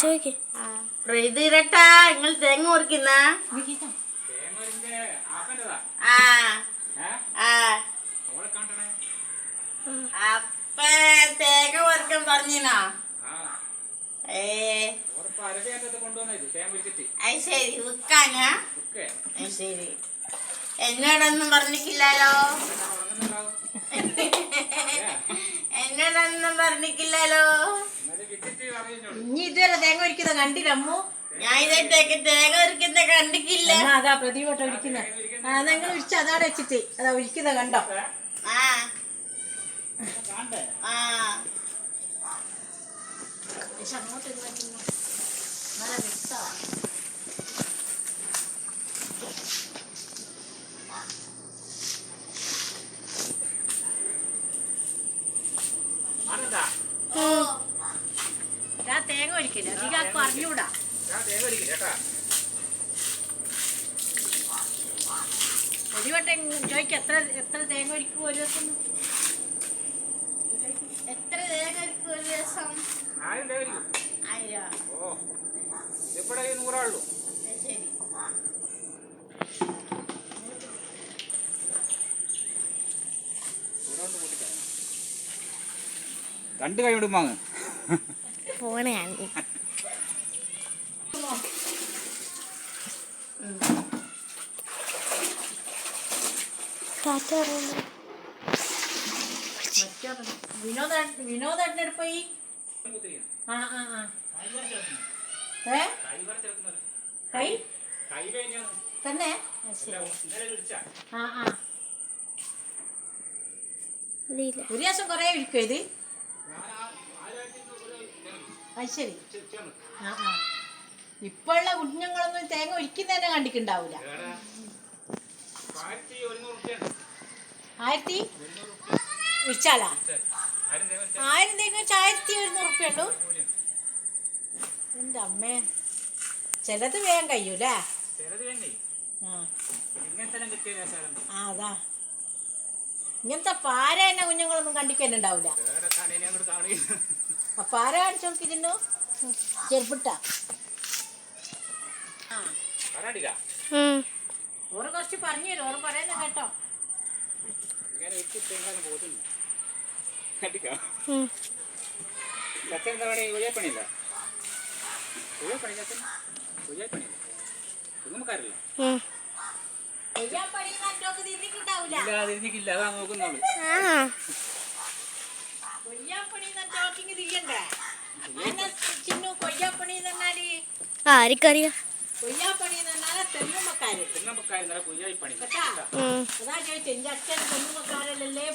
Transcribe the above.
ചോദിക്കേ ഇതിരട്ടാ നിങ്ങൾ തേങ്ങ മുറിക്കുന്ന അപ്പ തേങ്ങ മുറിക്കാൻ പറഞ്ഞോ? അത് ശരി വിൽക്കാനാ? ശരി എന്നോടൊന്നും പറഞ്ഞിട്ടില്ലല്ലോ. എന്നോടൊന്നും പറഞ്ഞിട്ടില്ലല്ലോ. ഇനി ഇതുവരെ തേങ്ങ ഒരിക്കുന്ന കണ്ടില്ലമ്മു. ഞാൻ ഇതായിട്ടേക്ക് തേങ്ങ ഒരിക്കുന്ന കണ്ടിട്ടില്ല. അതാ പ്രതിവട്ടം ഒരിക്കുന്ന അതങ്ങൾ ഒരിച്ച് അതാണ് വെച്ചിട്ട് അതാ ഒരിക്കുന്ന കണ്ടോ? തേങ്ങ ഒരിക്കില്ല അധികം അറിഞ്ഞൂടാ. ഒരു വട്ടം ചോദിക്ക എത്ര തേങ്ങ ഒരിക്കും ഒരു ദിവസം? എത്ര തേങ്ങ ഒരിക്കും ഒരു ദിവസം? 1000. ശരി രണ്ട് കൈ വിടുമാങ്ങ പോണേ വിനോദ് പോയി. കൈ തന്നെ ഒരു ദിവസം കൊറേ വിളിക്കും ഇത്. അത് ശരി. ഇപ്പോഴുള്ള കുഞ്ഞുങ്ങളൊന്നും തേങ്ങ ഒരിക്കുന്ന തന്നെ കണ്ടിട്ടുണ്ടാവൂല. 1000 വിളിച്ചാലാ 1000 തേങ്ങ 1100 ഉറുപ്പ്യ ഉണ്ടോ? എൻ്റെ അമ്മേ ചിലത് വേഗം കഴിയൂലേ? അതാ ഇങ്ങനത്തെ പാര തന്നെ കുഞ്ഞുങ്ങളൊന്നും കണ്ടിക്കുന്നുണ്ടാവൂല. ആ പാര കാണിച്ചു നോക്കിയിരുന്നു ചെറുപ്പിട്ട. ഓറ് കുറച്ച് പറഞ്ഞു തരും. ഓറ് പറയുന്ന കേട്ടോ. ആർക്കറിയാം? കൊയ്യാപ്പണി തെങ്ങുമ്പക്കാര്. അതാ ചോദിച്ചെ എന്റെ അച്ഛൻ തെങ്ങുമ്പക്കാരല്ലേ